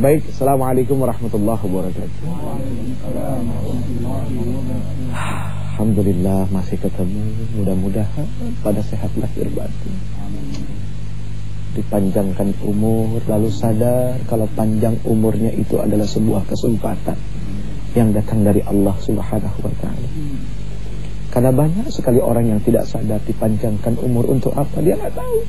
Baik, assalamualaikum warahmatullahi wabarakatuh. Alhamdulillah masih ketemu. Mudah-mudahan pada sehat lahir batin, dipanjangkan umur, lalu sadar kalau panjang umurnya itu adalah sebuah kesempatan yang datang dari Allah Subhanahu wa ta'ala. Karena banyak sekali orang yang tidak sadar dipanjangkan umur untuk apa, dia nggak tahu.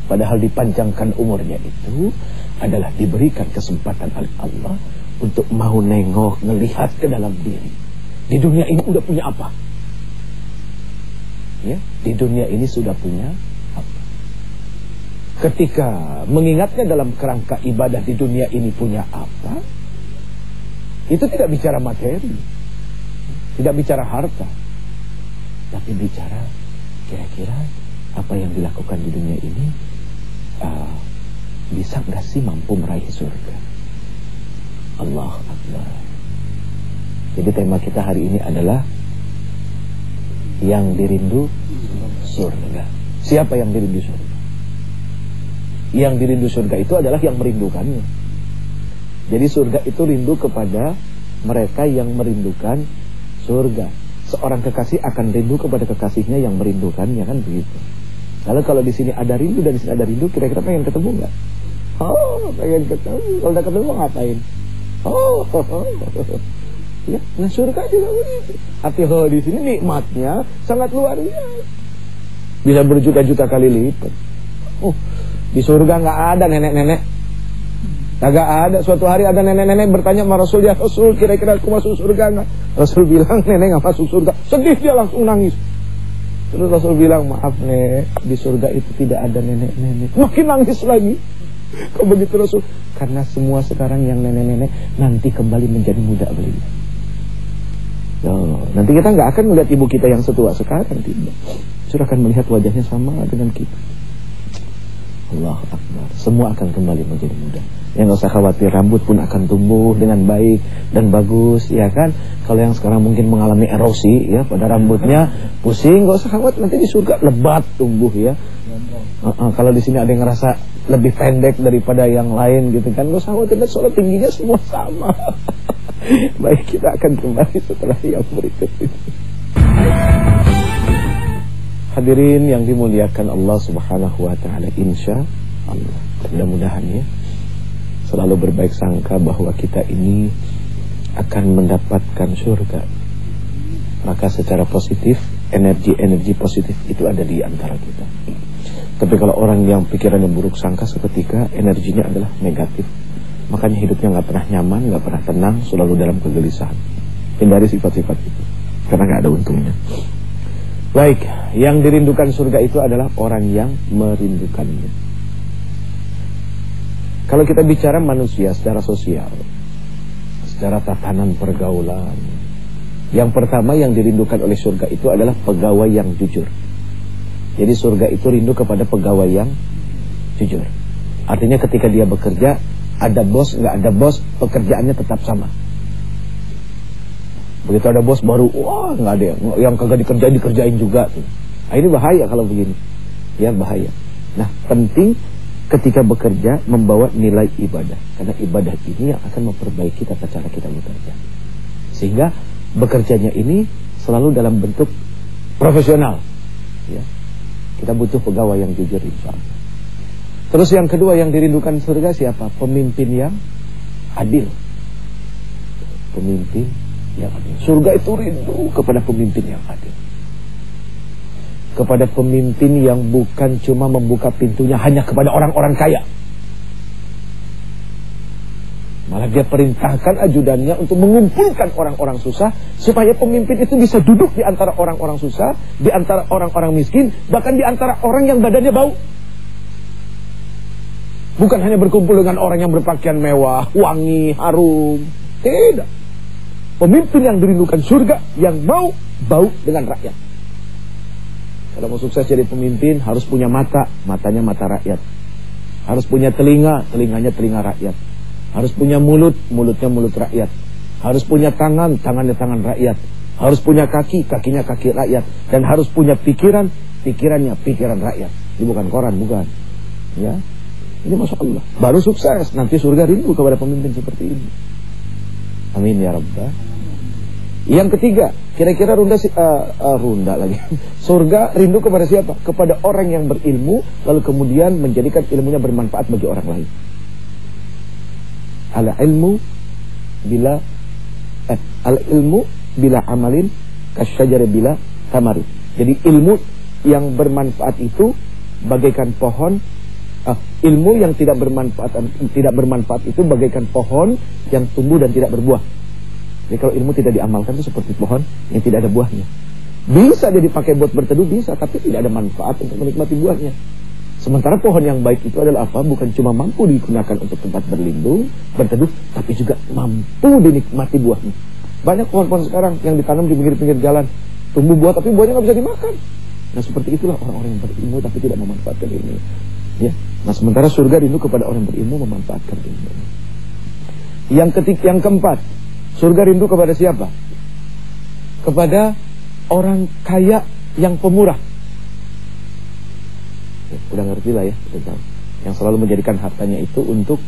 Padahal dipanjangkan umurnya itu adalah diberikan kesempatan oleh Allah untuk mau nengok, ngelihat ke dalam diri. Di dunia ini udah punya apa? Ya, di dunia ini sudah punya apa? Ketika mengingatnya dalam kerangka ibadah di dunia ini punya apa, itu tidak bicara materi, tidak bicara harta, tapi bicara kira-kira apa yang dilakukan di dunia ini bisa gak sih mampu meraih surga. Allah Akbar. Jadi tema kita hari ini adalah yang dirindu surga. Siapa yang dirindu surga? Yang dirindu surga itu adalah yang merindukannya. Jadi surga itu rindu kepada mereka yang merindukan surga. Seorang kekasih akan rindu kepada kekasihnya yang merindukannya, kan begitu. Lalu kalau di sini ada rindu dan di sini ada rindu, kira-kira pengen ketemu nggak? Oh, pengen ketemu. Kalau udah ketemu ngapain? Ya, nah surga juga begitu. Artinya di sini nikmatnya sangat luar biasa, bisa berjuta-juta kali lipat. Di surga nggak ada nenek-nenek, kagak ada. Suatu hari ada nenek-nenek bertanya sama Rasul, ya Rasul, kira-kira aku masuk surga nggak? Rasul bilang nenek nggak masuk surga. Sedih dia, langsung nangis. Terus Rasul bilang, maaf nek, di surga itu tidak ada nenek-nenek. Makin nangis lagi. Kok begitu Rasul? Karena semua sekarang yang nenek-nenek nanti kembali menjadi muda beliau. Nanti kita nggak akan melihat ibu kita yang setua sekarang, tidak. Sudah akan melihat wajahnya sama dengan kita. Allah Akbar. Semua akan kembali menjadi muda. Yang nggak usah khawatir, rambut pun akan tumbuh dengan baik dan bagus, ya kan? Kalau yang sekarang mungkin mengalami erosi ya pada rambutnya, pusing, nggak usah khawatir, nanti di surga lebat tumbuh ya. Kalau di sini ada yang ngerasa lebih pendek daripada yang lain gitu kan, nggak usah khawatir, soalnya tingginya semua sama. Baik, kita akan kembali setelah yang berikut ini. Hadirin yang dimuliakan Allah Subhanahu wa ta'ala, insya Allah, mudah-mudahan ya selalu berbaik sangka bahwa kita ini akan mendapatkan surga. Maka secara positif, energi-energi positif itu ada di antara kita. Tapi kalau orang yang pikirannya buruk sangka, seketika energinya adalah negatif, makanya hidupnya gak pernah nyaman, gak pernah tenang, selalu dalam kegelisahan. Hindari sifat-sifat itu, karena gak ada untungnya. Baik, yang dirindukan surga itu adalah orang yang merindukannya. Kalau kita bicara manusia secara sosial, secara tatanan pergaulan, yang pertama yang dirindukan oleh surga itu adalah pegawai yang jujur. Jadi surga itu rindu kepada pegawai yang jujur. Artinya ketika dia bekerja, ada bos, nggak ada bos, pekerjaannya tetap sama. Begitu ada bos baru, wah nggak ada yang kagak dikerjain juga tuh. Nah, ini bahaya kalau begini, ya bahaya. Nah, penting ketika bekerja membawa nilai ibadah, karena ibadah ini yang akan memperbaiki tata cara kita bekerja, sehingga bekerjanya ini selalu dalam bentuk profesional. Ya, kita butuh pegawai yang jujur, insya Allah. Terus yang kedua yang dirindukan surga siapa? Pemimpin yang adil. Pemimpin yang adil. Surga itu rindu kepada pemimpin yang adil, kepada pemimpin yang bukan cuma membuka pintunya hanya kepada orang-orang kaya, malah dia perintahkan ajudannya untuk mengumpulkan orang-orang susah, supaya pemimpin itu bisa duduk di antara orang-orang susah, di antara orang-orang miskin, bahkan di antara orang yang badannya bau. Bukan hanya berkumpul dengan orang yang berpakaian mewah, wangi, harum. Tidak. Pemimpin yang dirindukan surga, yang mau bau dengan rakyat. Kalau mau sukses jadi pemimpin, harus punya mata, matanya mata rakyat. Harus punya telinga, telinganya telinga rakyat. Harus punya mulut, mulutnya mulut rakyat. Harus punya tangan, tangannya tangan rakyat. Harus punya kaki, kakinya kaki rakyat. Dan harus punya pikiran, pikirannya pikiran rakyat. Ini bukan koran, bukan. Ya. Ini Masya Allah, baru sukses. Nanti surga rindu kepada pemimpin seperti ini. Amin ya Rabbah. Yang ketiga, kira-kira runda lagi. Surga rindu kepada siapa? Kepada orang yang berilmu, lalu kemudian menjadikan ilmunya bermanfaat bagi orang lain. Al-ilmu bila amalin kasyajari bila tamarin. Jadi ilmu yang bermanfaat itu bagaikan pohon. Ilmu yang tidak bermanfaat itu bagaikan pohon yang tumbuh dan tidak berbuah. Jadi kalau ilmu tidak diamalkan itu seperti pohon yang tidak ada buahnya. Bisa dia dipakai buat berteduh, bisa, tapi tidak ada manfaat untuk menikmati buahnya. Sementara pohon yang baik itu adalah apa? Bukan cuma mampu digunakan untuk tempat berlindung, berteduh, tapi juga mampu dinikmati buahnya. Banyak pohon-pohon sekarang yang ditanam di pinggir-pinggir jalan, tumbuh buah tapi buahnya nggak bisa dimakan. Nah seperti itulah orang-orang yang berilmu tapi tidak memanfaatkan ilmu. Ya. Nah sementara surga rindu kepada orang yang berilmu memanfaatkan ilmu. Yang keempat, surga rindu kepada siapa? Kepada orang kaya yang pemurah. Ya, udah ngerti lah ya, yang selalu menjadikan hartanya itu untuk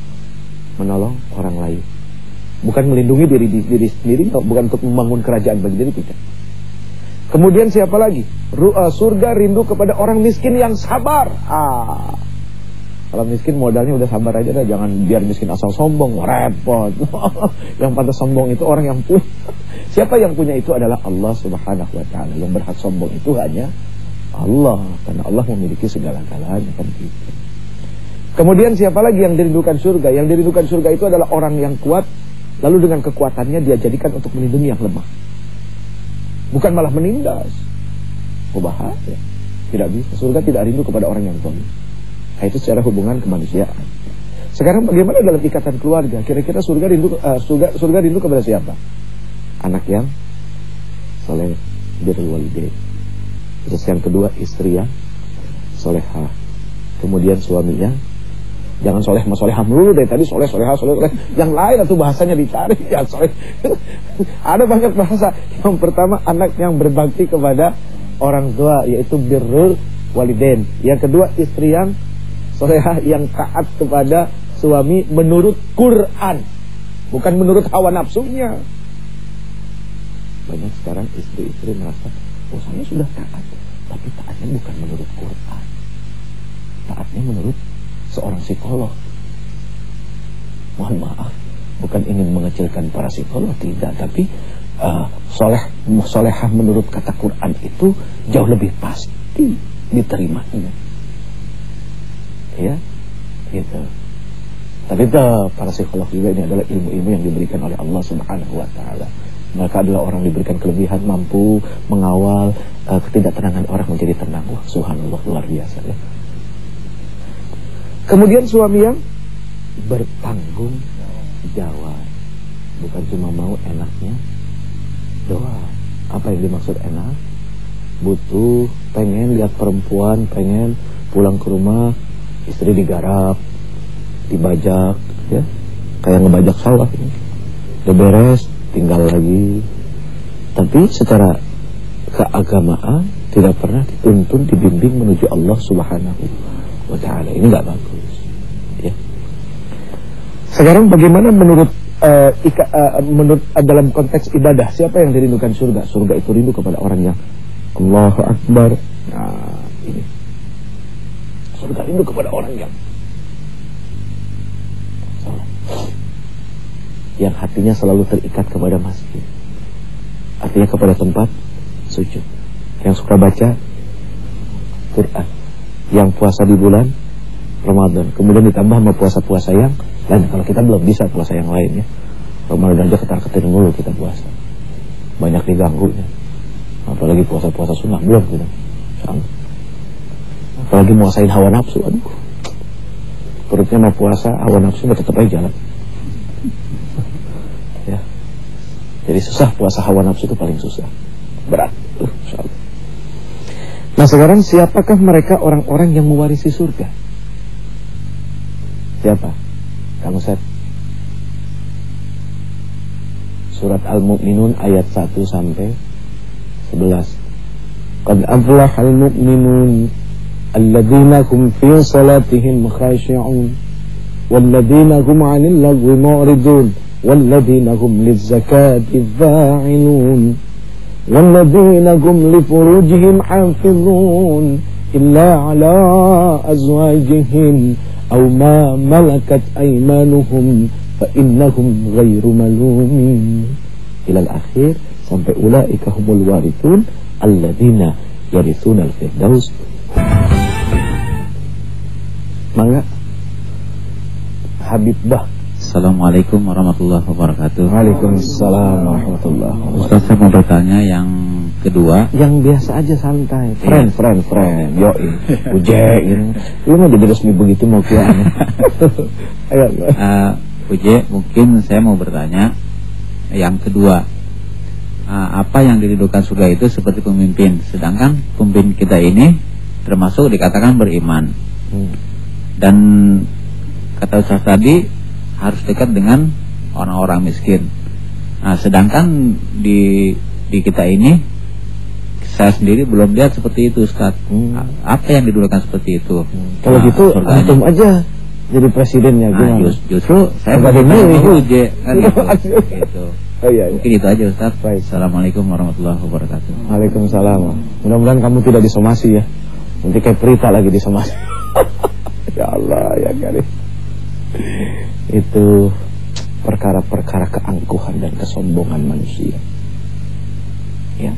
menolong orang lain. Bukan melindungi diri sendiri, bukan untuk membangun kerajaan bagi diri, tidak. Kemudian siapa lagi? Surga rindu kepada orang miskin yang sabar. Kalau miskin modalnya udah sabar aja dah, jangan biar miskin asal sombong, repot. Yang pantas sombong itu orang yang punya. Siapa yang punya itu adalah Allah Subhanahu wa taala. Yang berhak sombong itu hanya Allah, karena Allah memiliki segala-galanya kan gitu. Kemudian siapa lagi yang dirindukan surga? Yang dirindukan surga itu adalah orang yang kuat, lalu dengan kekuatannya dia jadikan untuk melindungi yang lemah. Bukan malah menindas. Bahaya. Tidak bisa. Surga tidak rindu kepada orang yang zalim. Nah, itu secara hubungan kemanusiaan. Sekarang bagaimana dalam ikatan keluarga? Kira-kira surga rindu kepada siapa? Anak yang saleh, birrul walidain. Terus yang kedua, istri yang solehah. Kemudian suaminya jangan soleh sama solehah dulu, dari tadi soleh. Yang lain atau bahasanya dicari ya soleh. Ada banyak bahasa. Yang pertama, anak yang berbakti kepada orang tua, yaitu birrul walidain. Yang kedua, istri yang solehah yang taat kepada suami menurut Quran, bukan menurut hawa nafsunya. Banyak sekarang istri-istri merasa, oh saya sudah taat, tapi taatnya bukan menurut Quran, taatnya menurut seorang psikolog. Mohon maaf, bukan ingin mengecilkan para psikolog, tidak, tapi solehah menurut kata Quran itu jauh lebih pasti diterimanya. Ya, gitu. Tapi para psikolog juga ini adalah ilmu-ilmu yang diberikan oleh Allah Subhanahu wa taala. Mereka adalah orang diberikan kelebihan, mampu mengawal ketidaktenangan orang menjadi tenang. Wah, subhanallah, luar biasa ya. Kemudian suami yang bertanggung jawab, bukan cuma mau enaknya doang. Apa yang dimaksud enak? Butuh, pengen lihat perempuan, pengen pulang ke rumah istri digarap, dibajak, ya, kayak ngebajak sawah. Udah beres, tinggal lagi. Tapi secara keagamaan tidak pernah dituntun, dibimbing menuju Allah Subhanahu wa taala. Ini enggak bagus, ya. Sekarang bagaimana menurut dalam konteks ibadah, siapa yang dirindukan surga? Surga itu rindu kepada orang yang Allahu Akbar. Nah, ini surga rindu kepada orang yang hatinya selalu terikat kepada masjid, artinya kepada tempat sujud, yang suka baca Quran, yang puasa di bulan Ramadan, kemudian ditambah sama puasa-puasa yang lain. Kalau kita belum bisa puasa yang lain, ya, Ramadan aja ketar-ketir mulu kita puasa, banyak diganggunya. Apalagi puasa-puasa sunnah belum kita, apalagi muasain hawa nafsu. Aduh, perutnya mau puasa, hawa nafsu tetap aja jalan. Ya, jadi susah puasa hawa nafsu itu paling susah, berat. Nah sekarang siapakah mereka orang-orang yang mewarisi surga? Siapa? Kamu set surat Al-Mu'minun ayat 1 sampai 11. Qad aflahal mu'minun alladzina hum fi salatihim khashi'un walladzina hum 'anil lagwi mu'ridun walladzina hum lizzakati fa'ilun walladzina hum li furujihim hafizun illa 'ala azwajihim aw ma malakat aymanuhum fa innahum ghairu malumin ila al-akhir sampai ulaika humul warithun alladzina yarithuna al-firdaus. Mangga Habib Bah. Assalamualaikum warahmatullahi wabarakatuh. Waalaikumsalam warahmatullahi wabarakatuh. Ustaz, saya mau bertanya yang kedua. Yang biasa aja santai. Friend. Yoi. Uje gitu. Lu mau jadi resmi begitu mau kian. Ayo. Uje, mungkin saya mau bertanya yang kedua. Apa yang diridhokan surga itu seperti pemimpin, sedangkan pemimpin kita ini termasuk dikatakan beriman. Dan kata Ustaz tadi harus dekat dengan orang-orang miskin. Sedangkan di kita ini saya sendiri belum lihat seperti itu, Ustaz. Apa yang didulukan seperti itu? Kalau gitu antum aja jadi presidennya gimana? Justru saya bagaimana Uje kan gitu. Oh iya. Mungkin itu aja, Ustaz. Assalamualaikum warahmatullahi wabarakatuh. Waalaikumsalam. Mudah-mudahan kamu tidak disomasi ya. Nanti kayak Prita lagi disomasi. Ya Allah ya Karim. Itu perkara-perkara keangkuhan dan kesombongan manusia. Ya.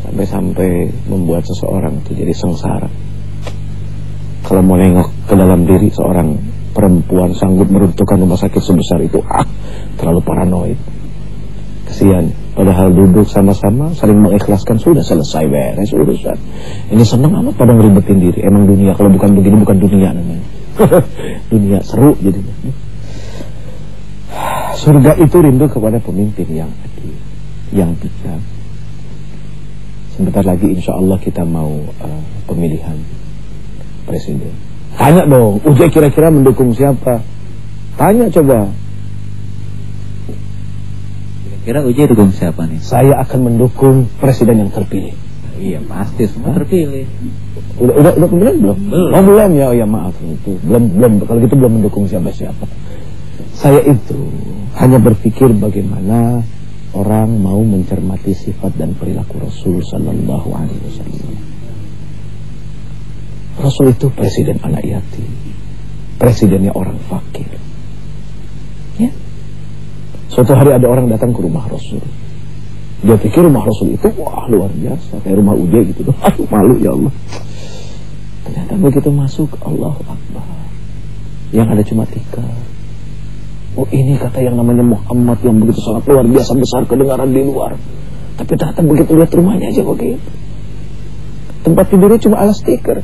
Sampai-sampai membuat seseorang itu jadi sengsara. Kalau mau nengok ke dalam diri seorang perempuan sanggup meruntuhkan rumah sakit sebesar itu, terlalu paranoid. Kesian. Padahal duduk sama-sama saling mengikhlaskan, sudah selesai beres urusan. Ini senang amat pada ngeribetin diri. Emang dunia kalau bukan begini bukan dunia namanya. Dunia seru jadinya. Surga itu rindu kepada pemimpin yang adil, yang bijak. Sebentar lagi insya Allah kita mau pemilihan presiden. Tanya dong, Uje kira-kira mendukung siapa? Tanya coba. Kira Uje dukung siapa nih? Saya akan mendukung presiden yang terpilih. Iya pasti semua terpilih. Udah pemilihan belum? Oh belum ya, oh ya maaf itu belum. Kalau gitu belum mendukung siapa-siapa. Saya itu hanya berpikir bagaimana orang mau mencermati sifat dan perilaku Rasul Sallallahu Alaihi Wasallam. Rasul itu presiden anak yatim, presidennya orang fakir. Ya. Suatu hari ada orang datang ke rumah Rasul. Dia pikir rumah Rasul itu wah luar biasa, kayak rumah Uje gitu. Aduh malu ya Allah. Ternyata begitu masuk, Allahu Akbar, yang ada cuma tikar. Oh ini kata yang namanya Muhammad yang begitu sangat luar biasa besar kedengaran di luar. Tapi ternyata begitu lihat rumahnya aja begitu. Tempat tidurnya cuma alas tikar.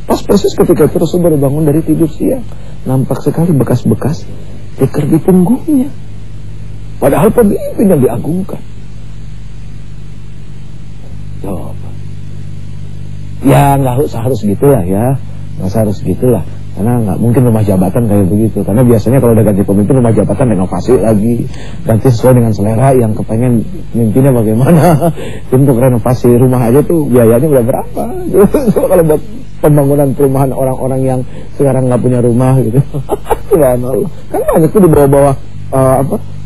Pas persis ketika itu Rasul baru bangun dari tidur siang, nampak sekali bekas-bekas tikar di punggungnya. Padahal pemimpin yang diagungkan. Ya nggak harus gitulah ya, nggak harus gitulah, karena nggak mungkin rumah jabatan kayak begitu. Karena biasanya kalau udah ganti pemimpin rumah jabatan renovasi lagi, ganti sesuai dengan selera yang kepengen mimpinya bagaimana. Untuk renovasi rumah aja tuh biayanya udah berapa? Kalau buat pembangunan perumahan orang-orang yang sekarang nggak punya rumah gitu, subhanallah. Kan banyak tuh di bawah-bawah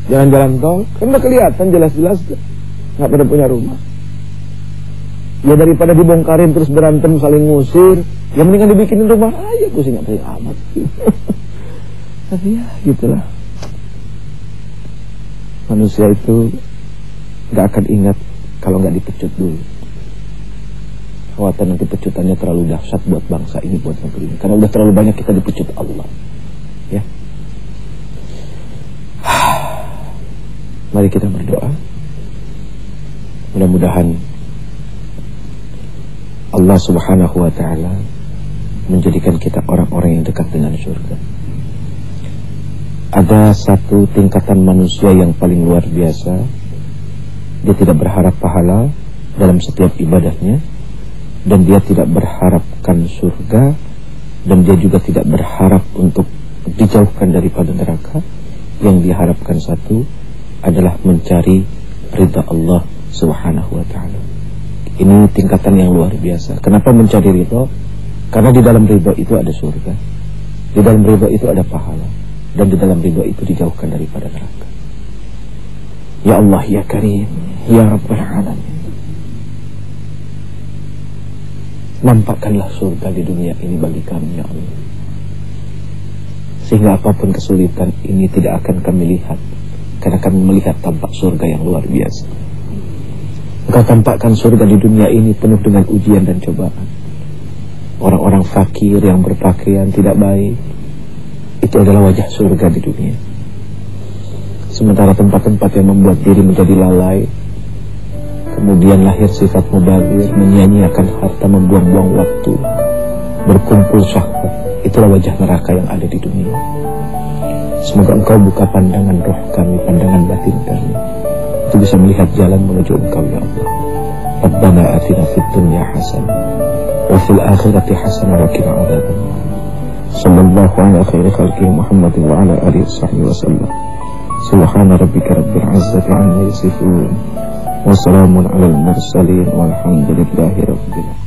jalan-jalan tol, kan udah kelihatan jelas-jelas nggak pada punya rumah. Ya daripada dibongkarin terus berantem saling ngusir, ya mendingan dibikinin rumah aja, pusing amat. Tapi ya gitulah. Manusia itu gak akan ingat kalau gak dipecut dulu. Khawatir nanti pecutannya terlalu dahsyat buat bangsa ini, buat negeri ini, karena udah terlalu banyak kita dipecut Allah. Ya. Mari kita berdoa. Mudah-mudahan Allah Subhanahu wa ta'ala menjadikan kita orang-orang yang dekat dengan surga. Ada satu tingkatan manusia yang paling luar biasa. Dia tidak berharap pahala dalam setiap ibadahnya, dan dia tidak berharapkan surga, dan dia juga tidak berharap untuk dijauhkan daripada neraka. Yang diharapkan satu adalah mencari ridha Allah Subhanahu wa ta'ala. Ini tingkatan yang luar biasa. Kenapa mencari ridho? Karena di dalam ridho itu ada surga. Di dalam ridha itu ada pahala, dan di dalam ridha itu dijauhkan daripada neraka. Ya Allah ya Karim, ya Rabbal Alamin, nampakkanlah surga di dunia ini bagi kami ya Allah, sehingga apapun kesulitan ini tidak akan kami lihat, karena kami melihat tampak surga yang luar biasa. Engkau tampakkan surga di dunia ini penuh dengan ujian dan cobaan. Orang-orang fakir yang berpakaian tidak baik, itu adalah wajah surga di dunia. Sementara tempat-tempat yang membuat diri menjadi lalai, kemudian lahir sifat mubazir, menyia-nyiakan harta, membuang-buang waktu, berkumpul syahwat, itulah wajah neraka yang ada di dunia. Semoga Engkau buka pandangan roh kami, pandangan batin kami, untuk bisa melihat jalan menuju Engkau ya Allah. Rabbana atina fid dunya hasanah wa fil akhirati hasanah wa qina adzabannar. Sallallahu ala khairi khalqihi Muhammadin wa ala alihi washabbihi wasallam. Subhana rabbika rabbil izzati amma yasifun wa salamun alal mursalin walhamdulillahi rabbil alamin.